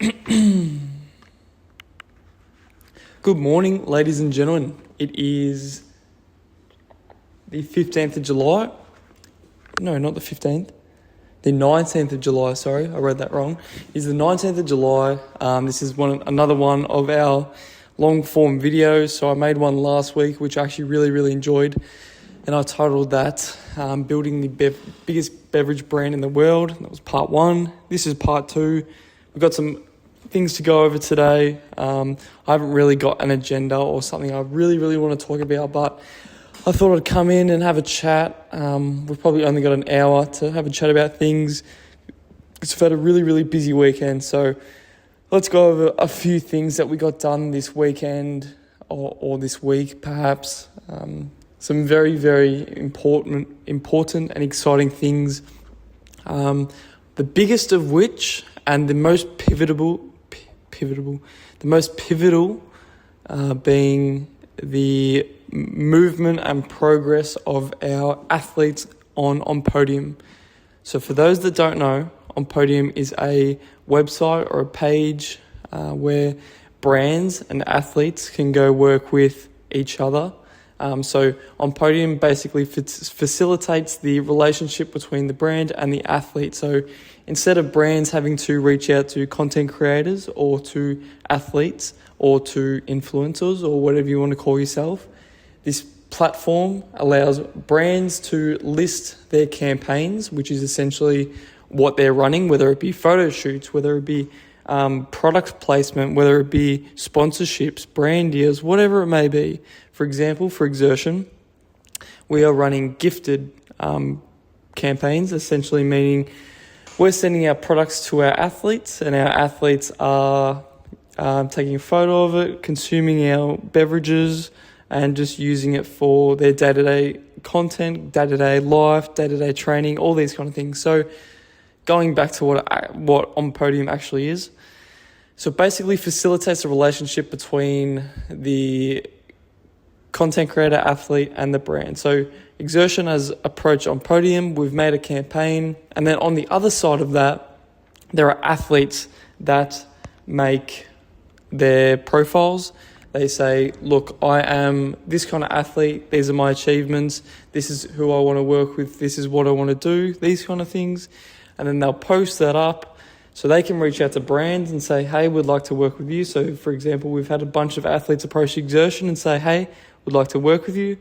Good morning, ladies and gentlemen. It is the 15th of July. No, not the 15th. The 19th of July, sorry, I read that wrong. It's the 19th of July. This is another one of our long-form videos. So I made one last week, which I actually really enjoyed. And I titled that Building the Biggest Beverage Brand in the World. That was part 1. This is part 2. We've got some things to go over today. I haven't really got an agenda or something I really want to talk about, but I thought I'd come in and have a chat. We've probably only got an hour to have a chat about things. We've had a really busy weekend, so let's go over a few things that we got done this weekend or this week perhaps. Some very important and exciting things. The biggest of which and the most pivotal being the movement and progress of our athletes on Podium. So for those that don't know, On Podium is a website or a page where brands and athletes can go work with each other. So On Podium basically facilitates the relationship between the brand and the athlete. So instead of brands having to reach out to content creators or to athletes or to influencers or whatever you want to call yourself, this platform allows brands to list their campaigns, which is essentially what they're running, whether it be photo shoots, whether it be product placement, whether it be sponsorships, brand deals, whatever it may be. For example, for Exertion, we are running gifted campaigns, essentially meaning we're sending our products to our athletes and our athletes are taking a photo of it, consuming our beverages and just using it for their day-to-day content, day-to-day life, day-to-day training, all these kind of things. So going back to what On Podium actually is. So it basically facilitates a relationship between the content creator, athlete, and the brand. So Exertion has approached On Podium, we've made a campaign, and then on the other side of that, there are athletes that make their profiles. They say, look, I am this kind of athlete, these are my achievements, this is who I want to work with, this is what I want to do, these kind of things. And then they'll post that up so they can reach out to brands and say, hey, we'd like to work with you. So for example, we've had a bunch of athletes approach Exertion and say, hey, we'd like to work with you.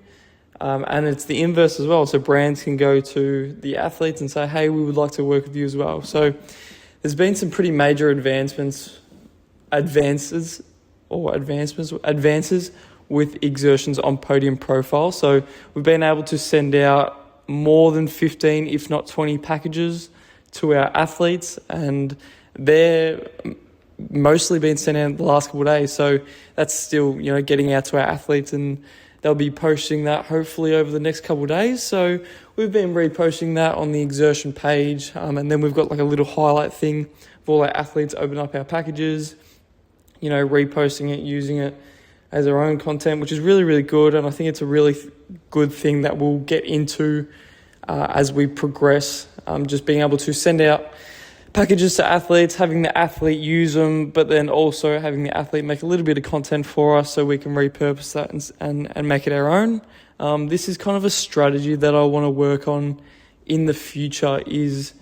And it's the inverse as well. So brands can go to the athletes and say, hey, we would like to work with you as well. So there's been some pretty major advances with Exertion's On Podium profile. So we've been able to send out more than 15, if not 20 packages to our athletes, and they're mostly been sent out the last couple of days. So that's still, getting out to our athletes, and they'll be posting that hopefully over the next couple of days. So we've been reposting that on the Exertion page, and then we've got like a little highlight thing of all our athletes open up our packages, reposting it, using it as our own content, which is really good. And I think it's a really good thing that we'll get into as we progress, just being able to send out packages to athletes, having the athlete use them, but then also having the athlete make a little bit of content for us so we can repurpose that and make it our own. This is kind of a strategy that I want to work on in the future, is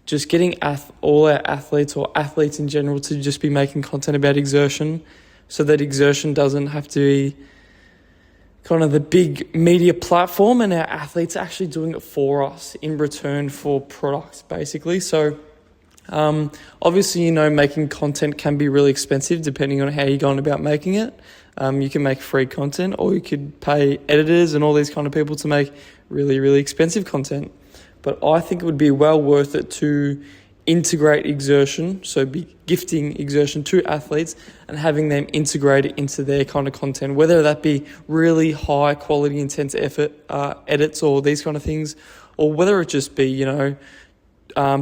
just getting all our athletes or athletes in general to just be making content about Exertion, so that Exertion doesn't have to be kind of the big media platform and our athletes are actually doing it for us in return for products, basically. So obviously, making content can be really expensive depending on how you're going about making it. You can make free content, or you could pay editors and all these kind of people to make really expensive content. But I think it would be well worth it to integrate Exertion, so be gifting Exertion to athletes and having them integrate it into their kind of content, whether that be really high quality, intense effort edits or these kind of things, or whether it just be,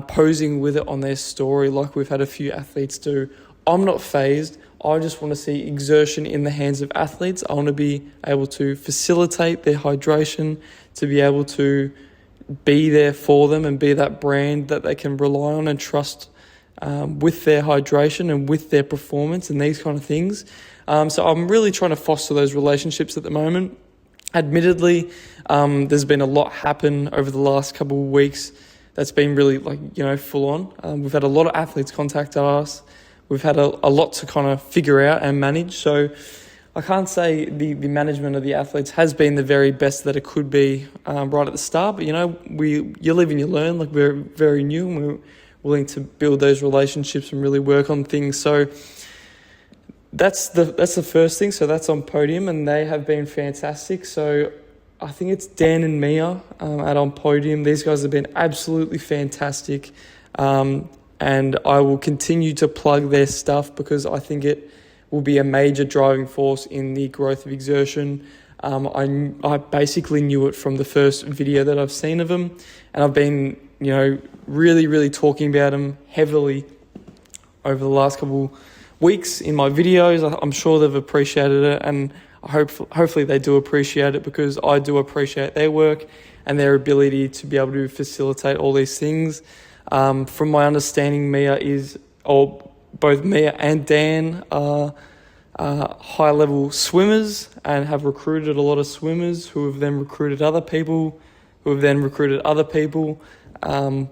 posing with it on their story like we've had a few athletes do. I'm not phased. I just want to see Exertion in the hands of athletes. I want to be able to facilitate their hydration, to be able to be there for them and be that brand that they can rely on and trust with their hydration and with their performance and these kind of things. So I'm really trying to foster those relationships at the moment. Admittedly, there's been a lot happen over the last couple of weeks that's been really full on. We've had a lot of athletes contact us. We've had a lot to kind of figure out and manage. So I can't say the management of the athletes has been the very best that it could be right at the start. But, you live and you learn. Like, we're very new and we're willing to build those relationships and really work on things. So that's the first thing. So that's on Podium, and they have been fantastic. So I think it's Dan and Mia at On Podium. These guys have been absolutely fantastic. And I will continue to plug their stuff because I think it will be a major driving force in the growth of Exertion. I basically knew it from the first video that I've seen of them, and I've been, really, really talking about them heavily over the last couple weeks in my videos. I'm sure they've appreciated it, and hopefully they do appreciate it, because I do appreciate their work and their ability to be able to facilitate all these things. From my understanding, both Mia and Dan are high-level swimmers and have recruited a lot of swimmers who have then recruited other people,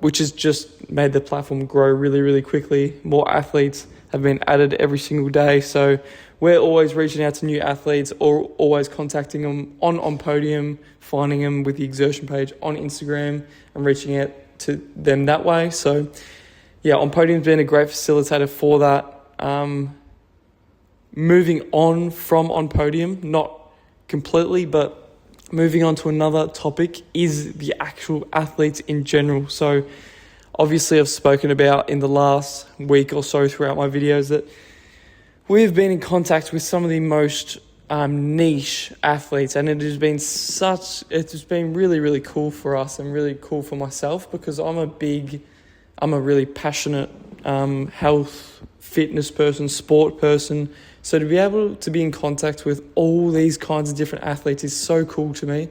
which has just made the platform grow really, really quickly. More athletes have been added every single day. So we're always reaching out to new athletes, or always contacting them on Podium, finding them with the Exertion page on Instagram and reaching out to them that way. So yeah, On Podium's been a great facilitator for that. Moving on from On Podium, not completely, but moving on to another topic, is the actual athletes in general. So obviously I've spoken about in the last week or so throughout my videos that we've been in contact with some of the most niche athletes, and it has been really, really cool for us and really cool for myself, because I'm a really passionate health, fitness person, sport person. So to be able to be in contact with all these kinds of different athletes is so cool to me.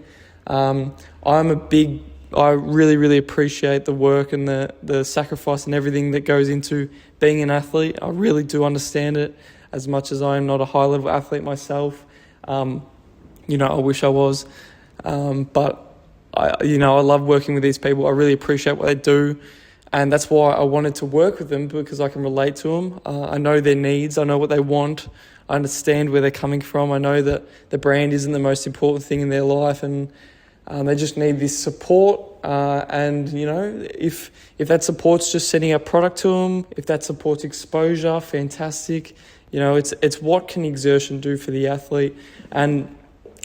I really, really appreciate the work and the sacrifice and everything that goes into being an athlete. I really do understand it, as much as I am not a high-level athlete myself. I wish I was. But I love working with these people. I really appreciate what they do. And that's why I wanted to work with them, because I can relate to them. I know their needs. I know what they want. I understand where they're coming from. I know that the brand isn't the most important thing in their life, and they just need this support. If that support's just sending a product to them, if that supports exposure, fantastic. It's what can Exertion do for the athlete. And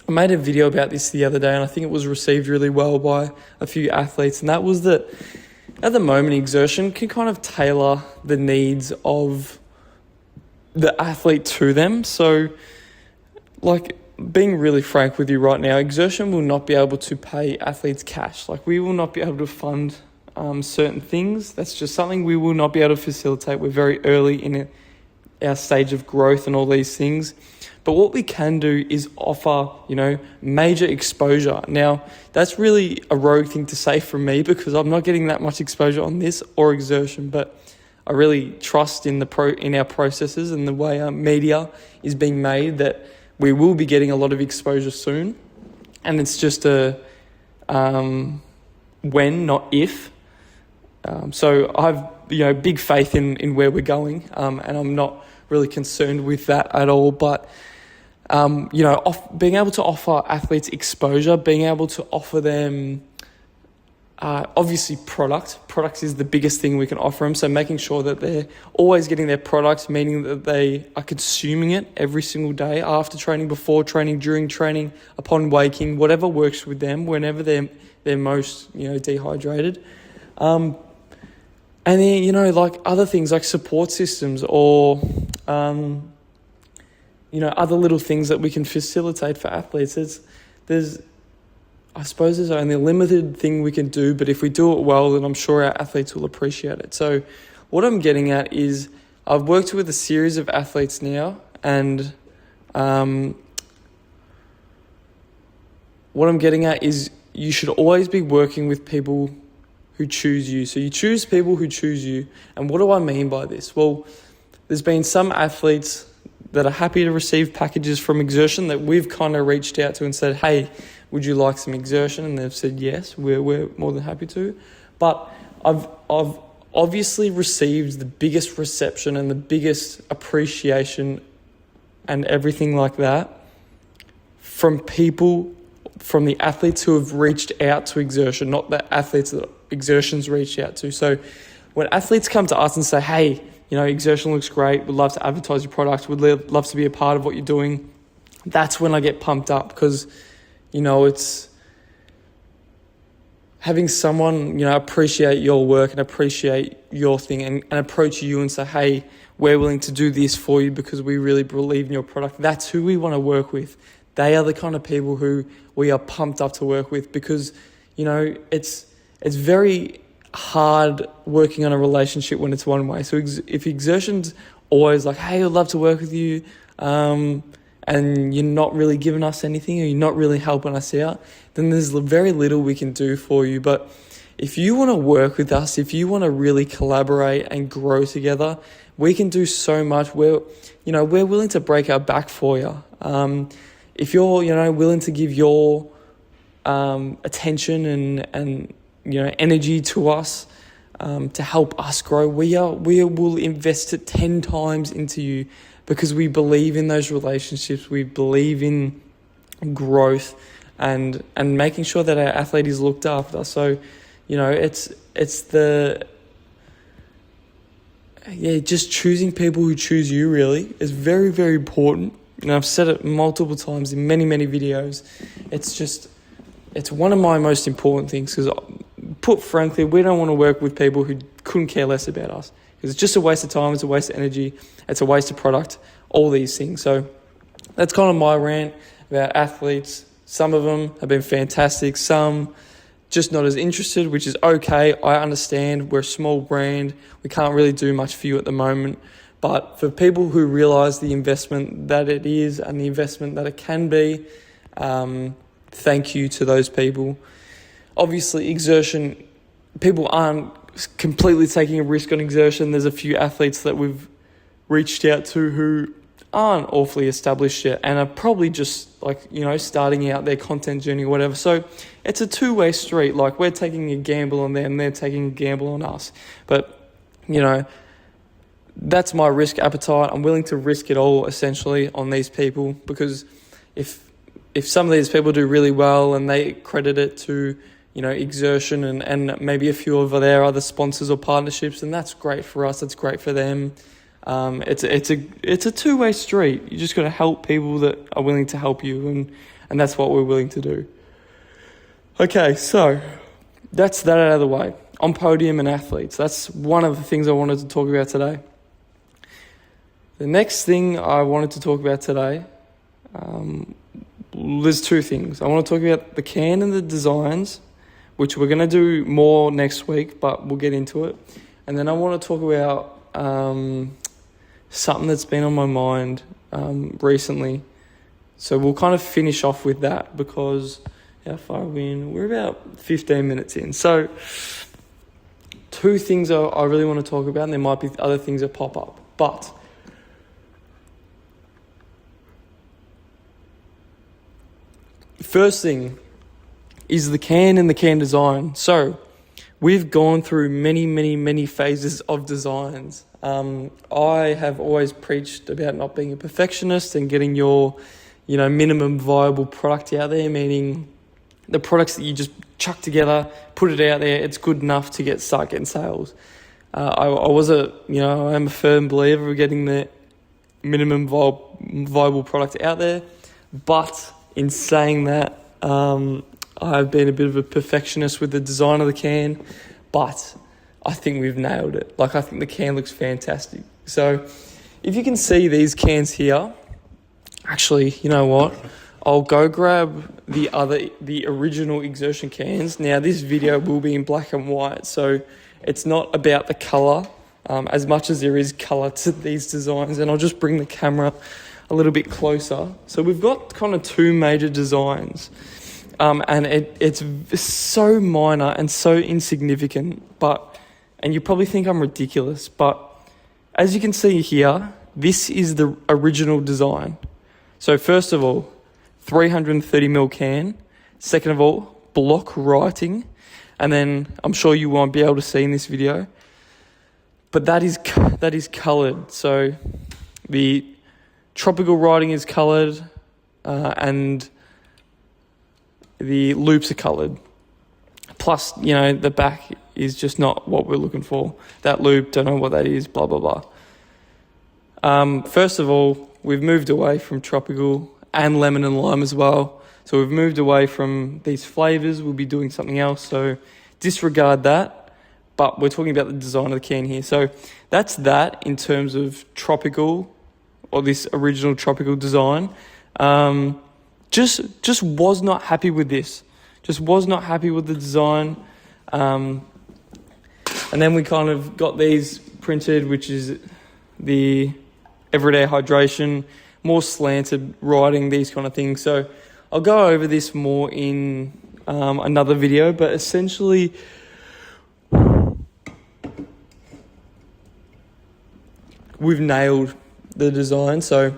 I made a video about this the other day, and I think it was received really well by a few athletes, and that was that at the moment, Exertion can kind of tailor the needs of the athlete to them. So, being really frank with you right now, Exertion will not be able to pay athletes cash. We will not be able to fund certain things. That's just something we will not be able to facilitate. We're very early in our stage of growth and all these things. But what we can do is offer, major exposure. Now, that's really a rogue thing to say from me, because I'm not getting that much exposure on this or Exertion, but I really trust in our processes and the way our media is being made, that we will be getting a lot of exposure soon. And it's just a when, not if. So I have big faith in where we're going, and I'm not really concerned with that at all. But being able to offer athletes exposure, being able to offer them obviously product is the biggest thing we can offer them. So making sure that they're always getting their product, meaning that they are consuming it every single day, after training, before training, during training, upon waking, whatever works with them, whenever they're most dehydrated. And then other things like support systems, or other little things that we can facilitate for athletes. I suppose there's only a limited thing we can do, but if we do it well, then I'm sure our athletes will appreciate it. So what I'm getting at is, I've worked with a series of athletes now, and what I'm getting at is, you should always be working with people who choose you. So you choose people who choose you. And what do I mean by this? Well, there's been some athletes that are happy to receive packages from Exertion that we've kind of reached out to and said, hey, would you like some Exertion? And they've said, yes, we're more than happy to. But I've obviously received the biggest reception and the biggest appreciation and everything like that from people, from the athletes who have reached out to Exertion, not the athletes that Exertion's reached out to. So when athletes come to us and say, hey, Exertion looks great, would love to advertise your product, would love to be a part of what you're doing, that's when I get pumped up, because, it's having someone, appreciate your work and appreciate your thing and approach you and say, hey, we're willing to do this for you because we really believe in your product. That's who we want to work with. They are the kind of people who we are pumped up to work with, because, it's very hard working on a relationship when it's one way. So if Exertion's always like, hey, I'd love to work with you, and you're not really giving us anything, or you're not really helping us out, then there's very little we can do for you. But if you want to work with us, if you want to really collaborate and grow together, we can do so much. We're willing to break our back for you. If you're, willing to give your attention and energy to us, to help us grow, we will invest it 10 times into you, because we believe in those relationships. We believe in growth and making sure that our athlete is looked after. So, it's just choosing people who choose you really is very, very important. And I've said it multiple times in many, many videos. It's one of my most important things, because put frankly, we don't want to work with people who couldn't care less about us, because it's just a waste of time, it's a waste of energy, it's a waste of product, all these things. So that's kind of my rant about athletes. Some of them have been fantastic, some just not as interested, which is okay. I understand, we're a small brand, we can't really do much for you at the moment. But for people who realise the investment that it is and the investment that it can be, thank you to those people. Obviously, Exertion, people aren't completely taking a risk on Exertion. There's a few athletes that we've reached out to who aren't awfully established yet and are probably just starting out their content journey or whatever. So it's a two-way street. Like, we're taking a gamble on them, they're taking a gamble on us. But, that's my risk appetite. I'm willing to risk it all essentially on these people, because if some of these people do really well and they credit it to Exertion and maybe a few of their other sponsors or partnerships, and that's great for us, that's great for them. It's a two-way street. You just got to help people that are willing to help you, and that's what we're willing to do. Okay, so that's that out of the way. On podium and athletes, that's one of the things I wanted to talk about today. The next thing I wanted to talk about today, there's two things. I want to talk about the can and the designs, which we're going to do more next week, but we'll get into it. And then I want to talk about something that's been on my mind recently. So we'll kind of finish off with that, because how far are we in? We're about 15 minutes in. So two things I really want to talk about, and there might be other things that pop up. But first thing is the can and the can design. So we've gone through many, many, many phases of designs. I have always preached about not being a perfectionist and getting your, minimum viable product out there, meaning the products that you just chuck together, put it out there, it's good enough to start getting sales. I am a firm believer of getting the minimum viable product out there, but in saying that, I've been a bit of a perfectionist with the design of the can, but I think we've nailed it. I think the can looks fantastic. So if you can see these cans here, actually, you know what? I'll go grab the original Exertion cans. Now, this video will be in black and white, so it's not about the colour as much as there is colour to these designs. And I'll just bring the camera a little bit closer. So we've got kind of two major designs. And it's so minor and so insignificant, and you probably think I'm ridiculous, but as you can see here, this is the original design. So first of all, 330ml can. Second of all, block writing. And then I'm sure you won't be able to see in this video, but that is coloured. So the tropical writing is coloured, and the loops are coloured. Plus, the back is just not what we're looking for. That loop, don't know what that is, blah, blah, blah. First of all, we've moved away from tropical and lemon and lime as well. So we've moved away from these flavours. We'll be doing something else, so disregard that. But we're talking about the design of the can here. So that's that in terms of tropical, or this original tropical design. Just was not happy with this. Just was not happy with the design. And then we kind of got these printed, which is the everyday hydration, more slanted writing, these kind of things. So I'll go over this more in another video, but essentially we've nailed the design. So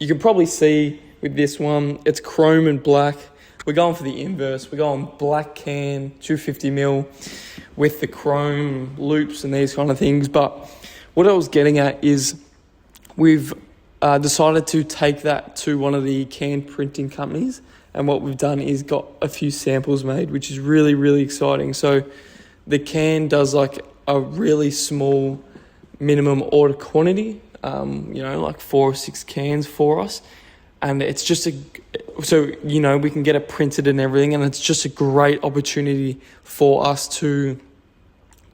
you can probably see with this one, it's chrome and black. We're going for the inverse. We're going black can, 250ml, with the chrome loops and these kind of things. But what I was getting at is we've decided to take that to one of the can printing companies. And what we've done is got a few samples made, which is really, really exciting. So the can does like a really small minimum order quantity, like 4 or 6 cans for us. And it's just we can get it printed and everything. And it's just a great opportunity for us to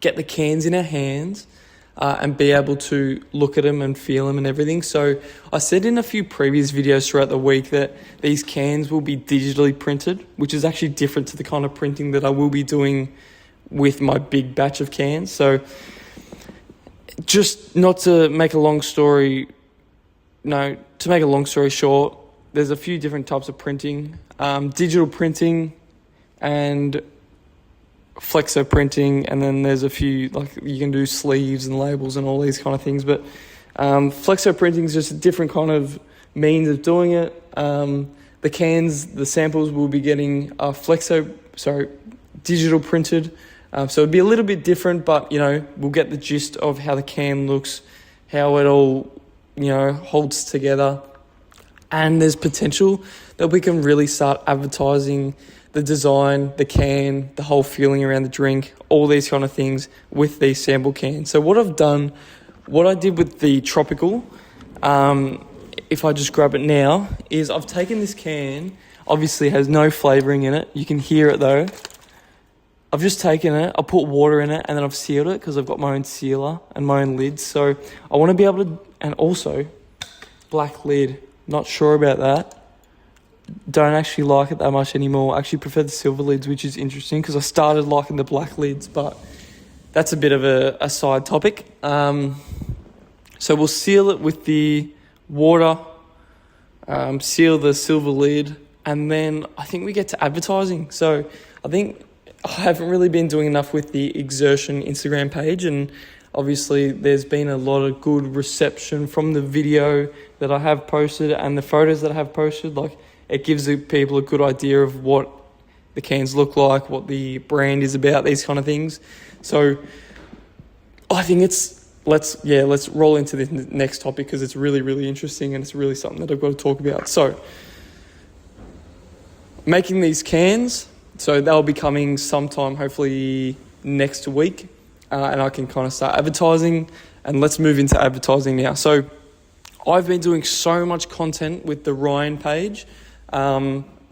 get the cans in our hands and be able to look at them and feel them and everything. So I said in a few previous videos throughout the week that these cans will be digitally printed, which is actually different to the kind of printing that I will be doing with my big batch of cans. So just not to make a long story short, there's a few different types of printing, digital printing and flexo printing, and then there's a few, like you can do sleeves and labels and all these kind of things, but flexo printing is just a different kind of means of doing it. The cans, the samples will be getting digital printed, so it'd be a little bit different, but we'll get the gist of how the can looks, how it all holds together. And there's potential that we can really start advertising the design, the can, the whole feeling around the drink, all these kind of things with these sample cans. So what I did with the tropical, if I just grab it now, is I've taken this can, obviously it has no flavouring in it. You can hear it though. I've just taken it, I put water in it, and then I've sealed it because I've got my own sealer and my own lids. So I want to be able to, and also black lid. Not sure about that. Don't actually like it that much anymore. I actually prefer the silver lids, which is interesting because I started liking the black lids, but that's a bit of a side topic. So we'll seal it with the water, seal the silver lid, and then I think we get to advertising. So I think I haven't really been doing enough with the Exertion Instagram page, and obviously there's been a lot of good reception from the video that I have posted and the photos that I have posted. Like, it gives the people a good idea of what the cans look like, what the brand is about, these kind of things. So I think let's roll into the next topic because it's really, really interesting and it's really something that I've got to talk about. So making these cans, so they'll be coming sometime, hopefully next week. And I can kind of start advertising, and let's move into advertising now. So I've been doing so much content with the Ryan page.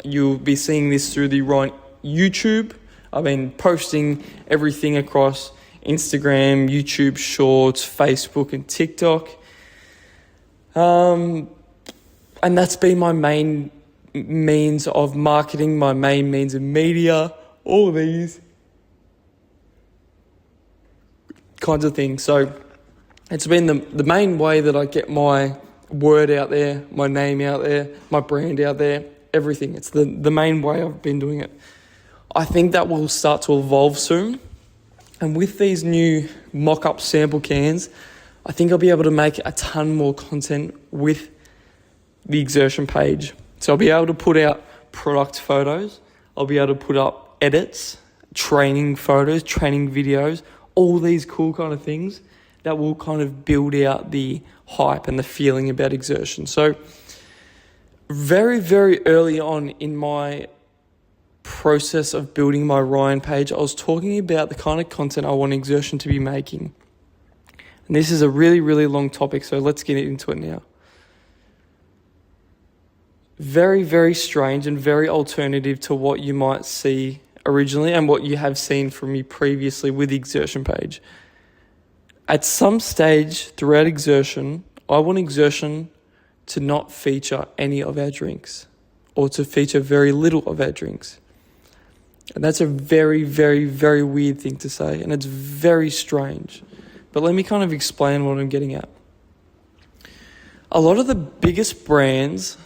You'll be seeing this through the Ryan YouTube. I've been posting everything across Instagram, YouTube Shorts, Facebook and TikTok. And that's been my main means of marketing, my main means of media, all these kinds of things. So it's been the main way that I get my word out there, my name out there, my brand out there. everything. It's the main way I've been doing it. I think that will start to evolve soon. And with these new mock-up sample cans, I think I'll be able to make a ton more content with the exertion page. So I'll be able to put out product photos. I'll be able to put up edits, training photos, training videos, all these cool kind of things that will kind of build out the hype and the feeling about exertion. So very, very early on in my process of building my Ryan page, I was talking about the kind of content I want exertion to be making. And this is a really, really long topic, so let's get into it now. Very, very strange and very alternative to what you might see originally and what you have seen from me previously with the exertion page. At some stage throughout exertion, I want exertion to not feature any of our drinks or to feature very little of our drinks. And that's a very, very, very weird thing to say, and it's very strange. But let me kind of explain what I'm getting at. A lot of the biggest brands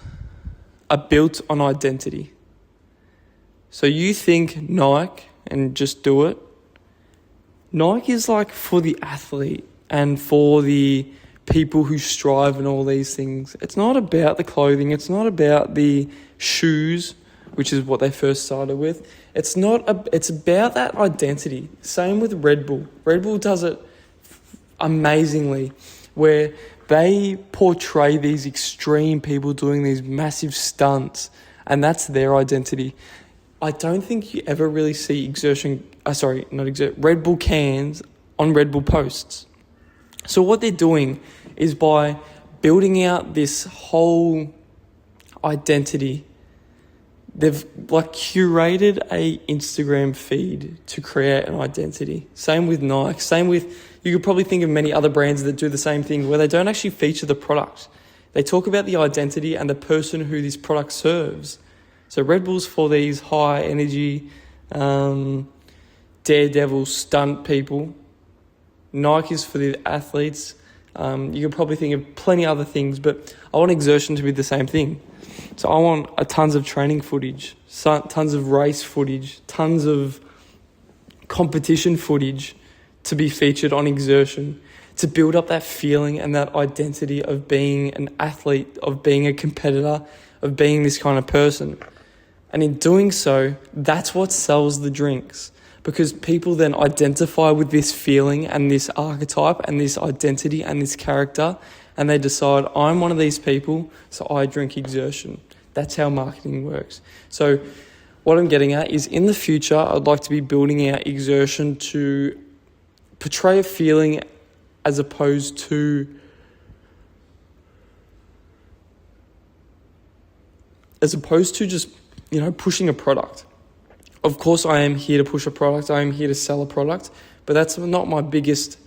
are built on identity. So you think Nike and just do it. Nike is like for the athlete and for the people who strive and all these things. It's not about the clothing. It's not about the shoes, which is what they first started with. It's about that identity. Same with Red Bull. Red Bull does it amazingly, where they portray these extreme people doing these massive stunts, and that's their identity. I don't think you ever really see Red Bull cans on Red Bull posts. So what they're doing is by building out this whole identity, they've like curated a Instagram feed to create an identity. Same with Nike. Same with, you could probably think of many other brands that do the same thing where they don't actually feature the product. They talk about the identity and the person who this product serves. So Red Bull's for these high energy, daredevil stunt people. Nike is for the athletes. You could probably think of plenty of other things, but I want exertion to be the same thing. So I want tons of training footage, tons of race footage, tons of competition footage to be featured on exertion, to build up that feeling and that identity of being an athlete, of being a competitor, of being this kind of person. And in doing so, that's what sells the drinks, because people then identify with this feeling and this archetype and this identity and this character, and they decide, I'm one of these people, so I drink exertion. That's how marketing works. So what I'm getting at is, in the future, I'd like to be building out exertion to portray a feeling as opposed to just, pushing a product. Of course, I am here to push a product. I am here to sell a product, but that's not my biggest.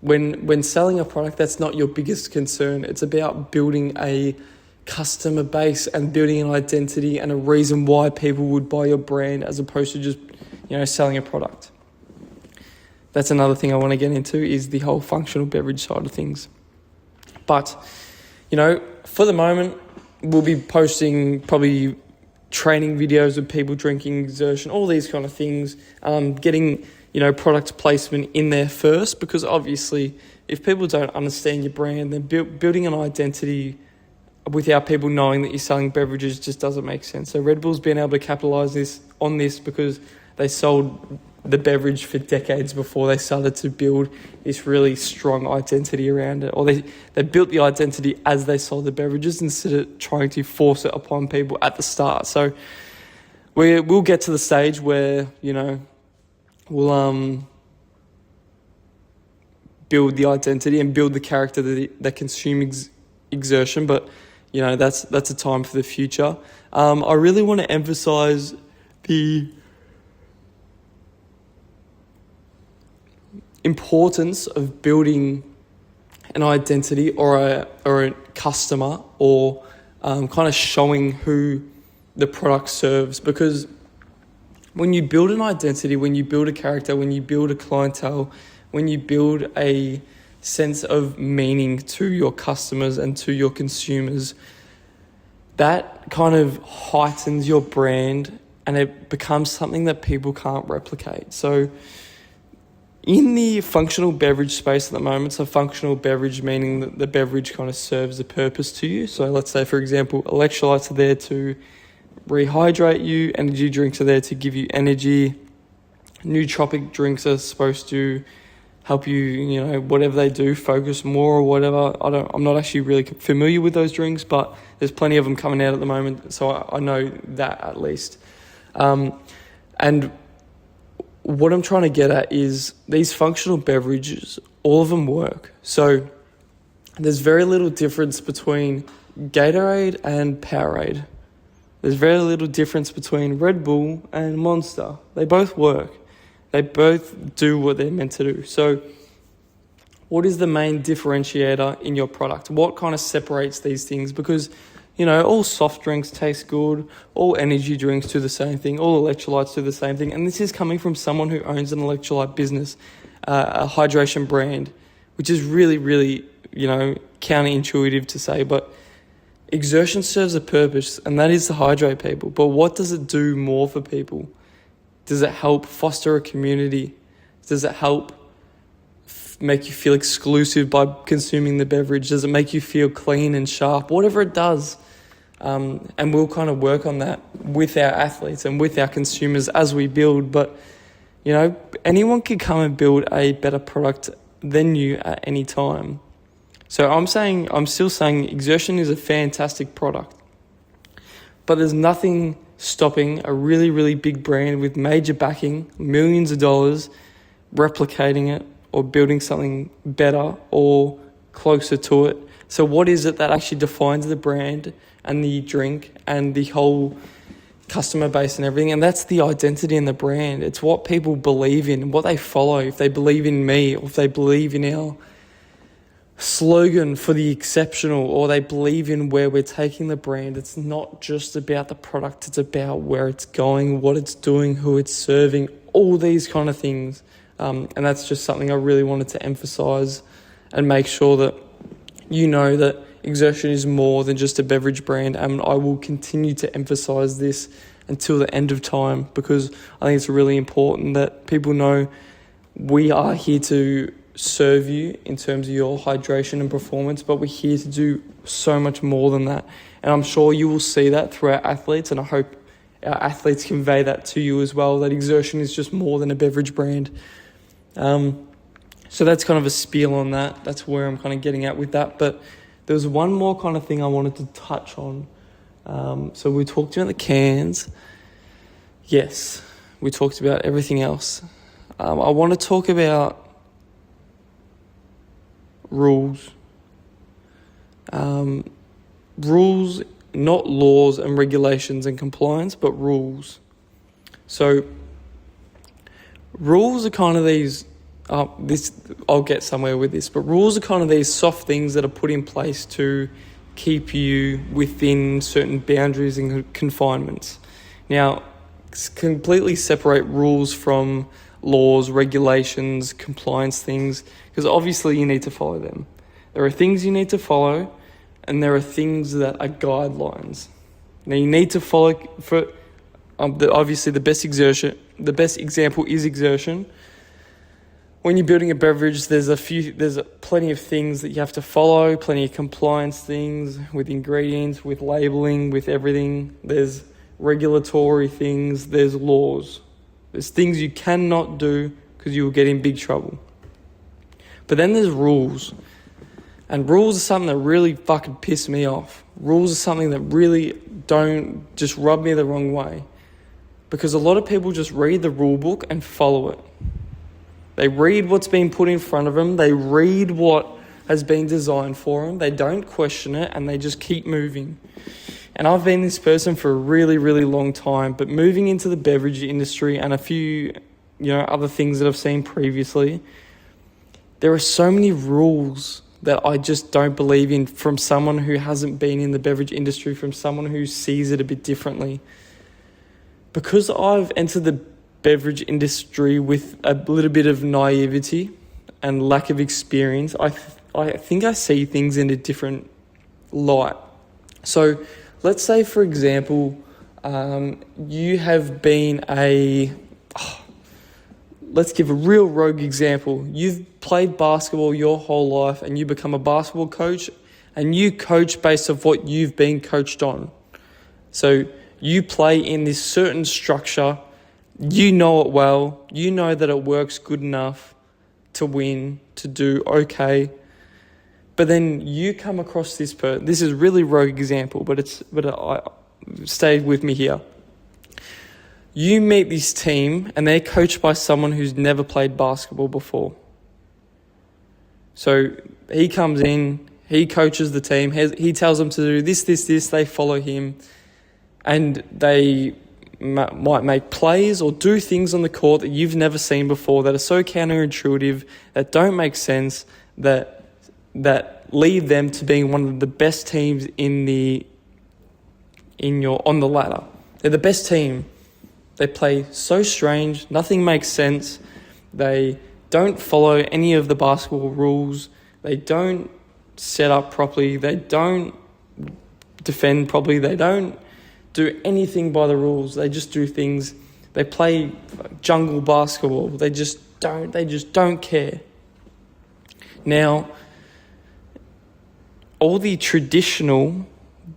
When selling a product, that's not your biggest concern. It's about building a customer base and building an identity and a reason why people would buy your brand, as opposed to just, selling a product. That's another thing I want to get into, is the whole functional beverage side of things. But, for the moment, we'll be posting probably training videos of people drinking exertion, all these kind of things, getting, product placement in there first, because obviously if people don't understand your brand, then building an identity without people knowing that you're selling beverages just doesn't make sense. So Red Bull's been able to capitalize on this because they sold the beverage for decades before they started to build this really strong identity around it. Or they built the identity as they sold the beverages instead of trying to force it upon people at the start. So we'll get to the stage where, we'll build the identity and build the character that consume exertion. But, that's a time for the future. I really want to emphasize the importance of building an identity or a customer, or kind of showing who the product serves. Because when you build an identity, when you build a character, when you build a clientele, when you build a sense of meaning to your customers and to your consumers, that kind of heightens your brand and it becomes something that people can't replicate. So in the functional beverage space at the moment, so functional beverage meaning that the beverage kind of serves a purpose to you. So let's say, for example, electrolytes are there to rehydrate you, energy drinks are there to give you energy, nootropic drinks are supposed to help you, whatever they do, focus more or whatever. I'm not actually really familiar with those drinks, but there's plenty of them coming out at the moment, so I know that at least. And what I'm trying to get at is these functional beverages, all of them work. So there's very little difference between Gatorade and Powerade. There's very little difference between Red Bull and Monster. They both work. They both do what they're meant to do. So what is the main differentiator in your product? What kind of separates these things? Because, all soft drinks taste good, all energy drinks do the same thing, all electrolytes do the same thing. And this is coming from someone who owns an electrolyte business, a hydration brand, which is really, really, counterintuitive to say. But exertion serves a purpose, and that is to hydrate people. But what does it do more for people? Does it help foster a community? Does it help make you feel exclusive by consuming the beverage? Does it make you feel clean and sharp? Whatever it does. And we'll kind of work on that with our athletes and with our consumers as we build. But, anyone can come and build a better product than you at any time. So I'm still saying exertion is a fantastic product. But there's nothing stopping a really, really big brand with major backing, millions of dollars, replicating it or building something better or closer to it. So what is it that actually defines the brand and the drink and the whole customer base and everything? And that's the identity in the brand. It's what people believe in, what they follow. If they believe in me, or if they believe in our slogan for the exceptional, or they believe in where we're taking the brand. It's not just about the product, it's about where it's going, what it's doing, who it's serving, all these kind of things. And that's just something I really wanted to emphasize and make sure that that exertion is more than just a beverage brand. And I will continue to emphasize this until the end of time, because I think it's really important that people know we are here to serve you in terms of your hydration and performance, but we're here to do so much more than that. And I'm sure you will see that through our athletes, and I hope our athletes convey that to you as well, that exertion is just more than a beverage brand. So that's kind of a spiel on that. That's where I'm kind of getting at with that. But there was one more kind of thing I wanted to touch on. So we talked about the cans. Yes, we talked about everything else. I want to talk about rules. Rules, not laws and regulations and compliance, but rules. So rules are kind of these, I'll get somewhere with this, but rules are kind of these soft things that are put in place to keep you within certain boundaries and confinements. Now, completely separate rules from laws, regulations, compliance things, because obviously you need to follow them. There are things you need to follow, and there are things that are guidelines. Now you need to follow. Obviously, the best example is exertion. When you're building a beverage, there's plenty of things that you have to follow, plenty of compliance things with ingredients, with labeling, with everything. There's regulatory things, there's laws. There's things you cannot do because you will get in big trouble. But then there's rules. And rules are something that really fucking piss me off. Rules are something that really don't just rub me the wrong way. Because a lot of people just read the rule book and follow it. They read what's been put in front of them. They read what has been designed for them. They don't question it, and they just keep moving. And I've been this person for a really, really long time, but moving into the beverage industry and a few, other things that I've seen previously, there are so many rules that I just don't believe in from someone who hasn't been in the beverage industry, from someone who sees it a bit differently. Because I've entered the beverage industry with a little bit of naivety and lack of experience, I think I see things in a different light. So let's say, for example, you have been let's give a real rogue example. You've played basketball your whole life and you become a basketball coach and you coach based off what you've been coached on. So you play in this certain structure, you know it well, you know that it works good enough to win, to do okay. But then you come across this person. This is a really rogue example, but stayed with me here. You meet this team and they're coached by someone who's never played basketball before. So he comes in, he coaches the team, he tells them to do this, they follow him, and they might make plays or do things on the court that you've never seen before, that are so counterintuitive, that don't make sense, that lead them to being one of the best teams on the ladder. They're the best team. They play so strange, nothing makes sense. They don't follow any of the basketball rules. They don't set up properly. They don't defend properly. They don't do anything by the rules. They just do things. They play jungle basketball. They just don't care. Now, all the traditional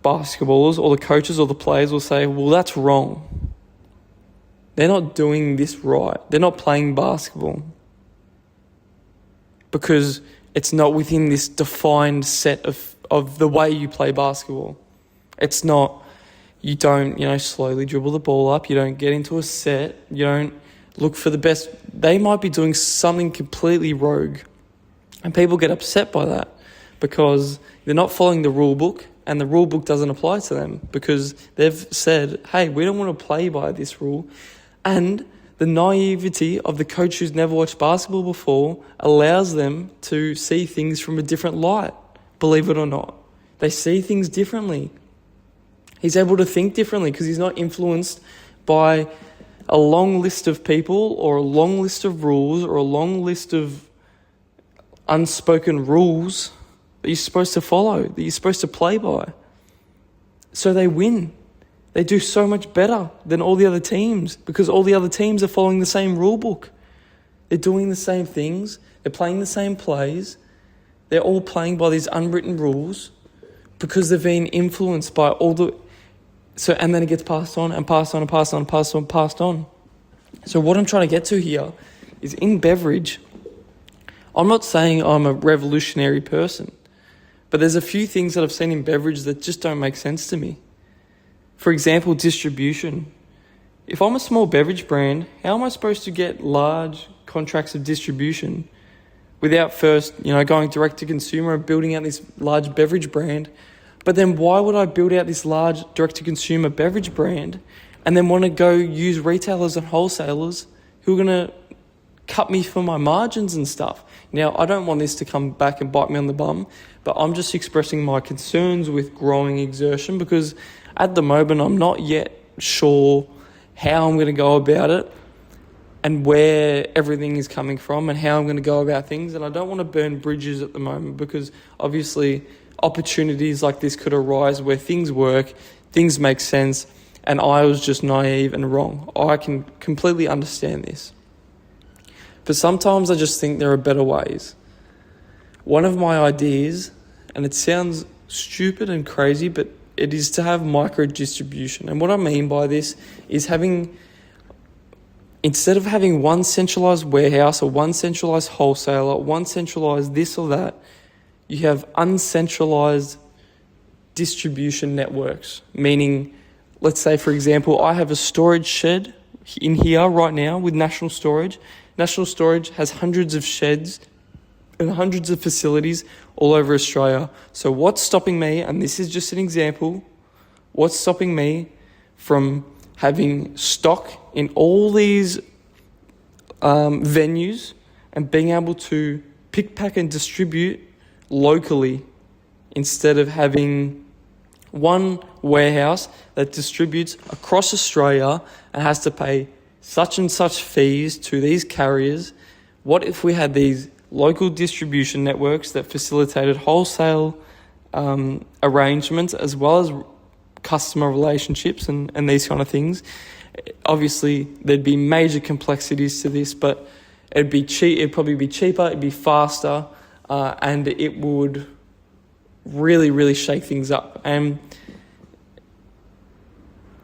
basketballers or the coaches or the players will say, well, that's wrong. They're not doing this right. They're not playing basketball because it's not within this defined set of the way you play basketball. It's not, you don't, slowly dribble the ball up. You don't get into a set. You don't look for the best. They might be doing something completely rogue. And people get upset by that because they're not following the rule book and the rule book doesn't apply to them because they've said, hey, we don't want to play by this rule. And the naivety of the coach who's never watched basketball before allows them to see things from a different light, believe it or not. They see things differently. He's able to think differently because he's not influenced by a long list of people or a long list of rules or a long list of unspoken rules that you're supposed to follow, that you're supposed to play by. So they win. They do so much better than all the other teams because all the other teams are following the same rule book. They're doing the same things. They're playing the same plays. They're all playing by these unwritten rules because they've been influenced by all the... and then it gets passed on and passed on and passed on and passed on and passed on. So what I'm trying to get to here is in Beverage, I'm not saying I'm a revolutionary person, but there's a few things that I've seen in Beverage that just don't make sense to me. For example, distribution. If I'm a small beverage brand, how am I supposed to get large contracts of distribution without first, going direct to consumer and building out this large beverage brand? But then why would I build out this large direct to consumer beverage brand and then want to go use retailers and wholesalers who are going to cut me for my margins and stuff? Now, I don't want this to come back and bite me on the bum, but I'm just expressing my concerns with growing exertion because at the moment, I'm not yet sure how I'm going to go about it and where everything is coming from and how I'm going to go about things. And I don't want to burn bridges at the moment because obviously opportunities like this could arise where things work, things make sense, and I was just naive and wrong. I can completely understand this. But sometimes I just think there are better ways. One of my ideas, and it sounds stupid and crazy, but it is to have micro distribution. And what I mean by this is instead of having one centralized warehouse or one centralized wholesaler, one centralized this or that, you have uncentralized distribution networks. Meaning, let's say, for example, I have a storage shed in here right now with National Storage. National Storage has hundreds of sheds and hundreds of facilities all over Australia. So what's stopping me, and this is just an example, what's stopping me from having stock in all these venues and being able to pick, pack and distribute locally instead of having one warehouse that distributes across Australia and has to pay such and such fees to these carriers? What if we had these local distribution networks that facilitated wholesale arrangements as well as customer relationships and these kind of things. Obviously, there'd be major complexities to this, but it'd be cheap. It'd probably be cheaper. It'd be faster, and it would really, really shake things up. And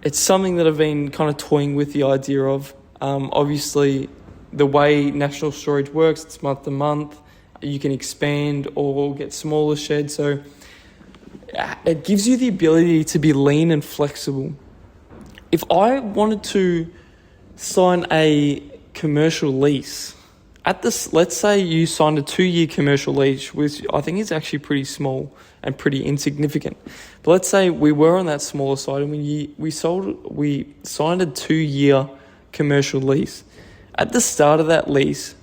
it's something that I've been kind of toying with the idea of. Obviously, the way national storage works, it's month to month. You can expand or get smaller sheds, so it gives you the ability to be lean and flexible. If I wanted to sign a commercial lease, let's say you signed a 2-year commercial lease, which I think is actually pretty small and pretty insignificant. But let's say we were on that smaller side and we signed a 2-year commercial lease. At the start of that lease,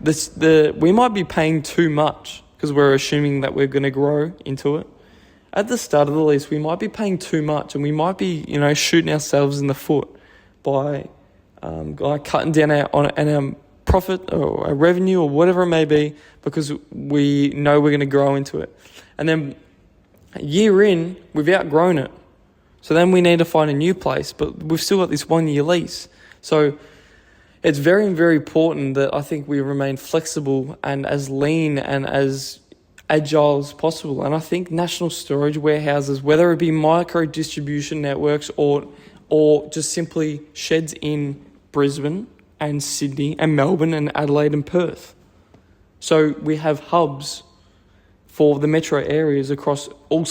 we might be paying too much because we're assuming that we're going to grow into it. At the start of the lease, we might be paying too much, and we might be, shooting ourselves in the foot by cutting down our profit or our revenue or whatever it may be, because we know we're going to grow into it. And then a year in, we've outgrown it. So then we need to find a new place, but we've still got this 1-year lease. So it's very, very important that I think we remain flexible and as lean and as agile as possible. And I think national storage warehouses, whether it be micro distribution networks or just simply sheds in Brisbane and Sydney and Melbourne and Adelaide and Perth. So we have hubs for the metro areas across all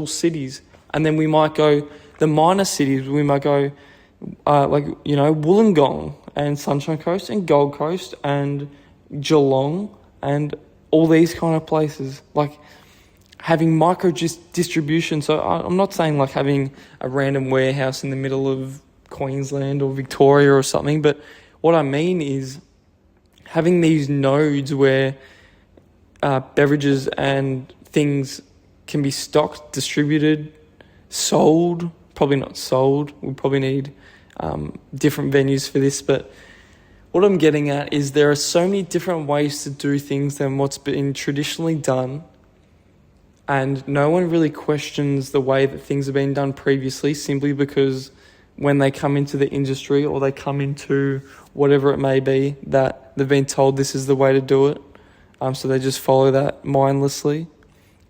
cities. And then we might go the minor cities, we might go Wollongong and Sunshine Coast and Gold Coast and Geelong and all these kind of places, like having micro distribution. So I'm not saying like having a random warehouse in the middle of Queensland or Victoria or something, but what I mean is having these nodes where beverages and things can be stocked, distributed, sold. Probably not sold. We probably need different venues for this, but what I'm getting at is there are so many different ways to do things than what's been traditionally done, and no one really questions the way that things have been done previously, simply because when they come into the industry or they come into whatever it may be, that they've been told this is the way to do it, so they just follow that mindlessly.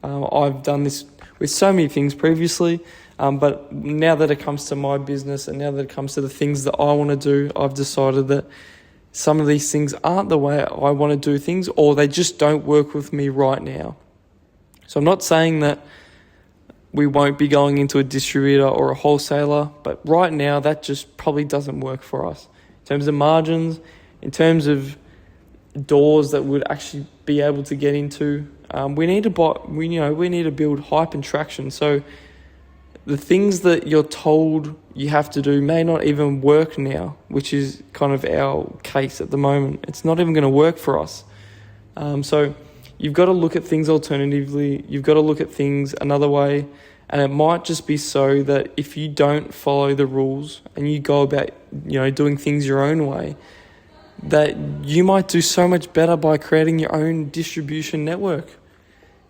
I've done this with so many things previously, but now that it comes to my business and now that it comes to the things that I want to do, I've decided that some of these things aren't the way I want to do things, or they just don't work with me right now. So I'm not saying that we won't be going into a distributor or a wholesaler, but right now that just probably doesn't work for us. In terms of margins, in terms of doors that would actually be able to get into, we need to build hype and traction. So the things that you're told you have to do may not even work now, which is kind of our case at the moment. It's not even going to work for us. So you've got to look at things alternatively. You've got to look at things another way. And it might just be so that if you don't follow the rules and you go about, doing things your own way, that you might do so much better by creating your own distribution network.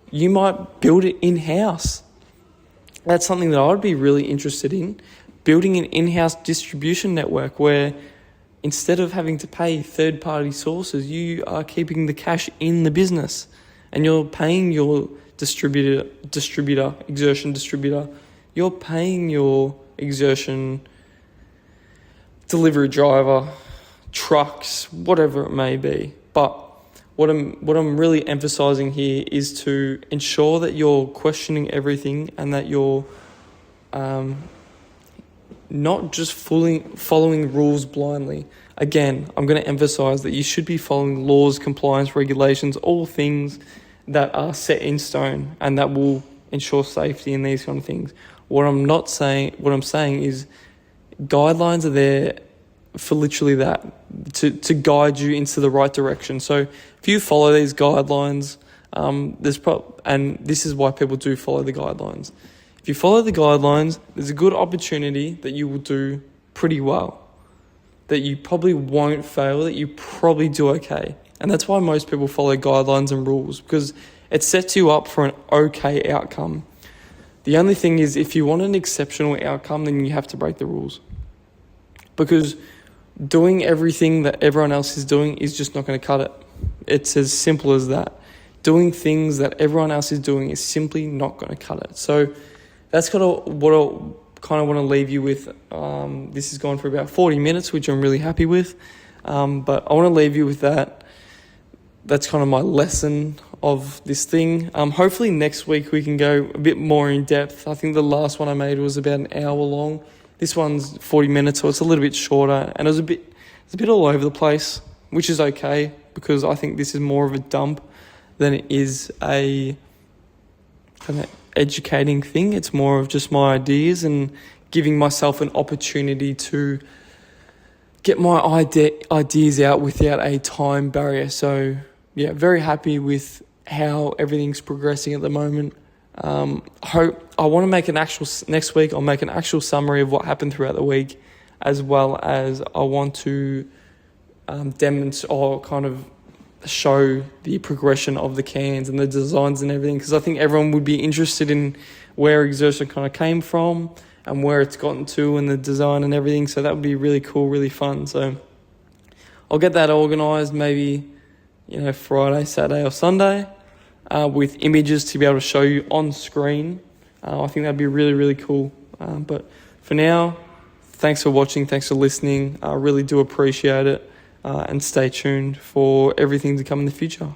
You might build it in-house. That's something that I'd be really interested in, building an in-house distribution network where instead of having to pay third-party sources, you are keeping the cash in the business and you're paying your exertion distributor, you're paying your exertion delivery driver, trucks, whatever it may be. But what I'm really emphasizing here is to ensure that you're questioning everything and that you're not just following rules blindly. Again, I'm going to emphasize that you should be following laws, compliance, regulations, all things that are set in stone and that will ensure safety and these kind of things. What I'm saying is guidelines are there for literally that, to guide you into the right direction. So if you follow these guidelines, and this is why people do follow the guidelines. If you follow the guidelines, there's a good opportunity that you will do pretty well, that you probably won't fail, that you probably do okay. And that's why most people follow guidelines and rules, because it sets you up for an okay outcome. The only thing is, if you want an exceptional outcome, then you have to break the rules. Because doing everything that everyone else is doing is just not going to cut it. It's as simple as that. Doing things that everyone else is doing is simply not going to cut it. So that's kind of what I kind of want to leave you with. This has gone for about 40 minutes, which I'm really happy with. But I want to leave you with that. That's kind of my lesson of this thing. Hopefully next week we can go a bit more in depth. I think the last one I made was about an hour long. This one's 40 minutes, so it's a little bit shorter, and it's a bit all over the place, which is okay, because I think this is more of a dump than it is a kind of educating thing. It's more of just my ideas and giving myself an opportunity to get my ideas out without a time barrier. So yeah, very happy with how everything's progressing at the moment. I want to make next week I'll make an actual summary of what happened throughout the week, as well as I want to demonstrate or kind of show the progression of the cans and the designs and everything, because I think everyone would be interested in where Exertion kind of came from and where it's gotten to and the design and everything. So that would be really cool, really fun. So I'll get that organised maybe, Friday, Saturday or Sunday, with images to be able to show you on screen. I think that'd be really, really cool. But for now, thanks for watching. Thanks for listening. I really do appreciate it. And stay tuned for everything to come in the future.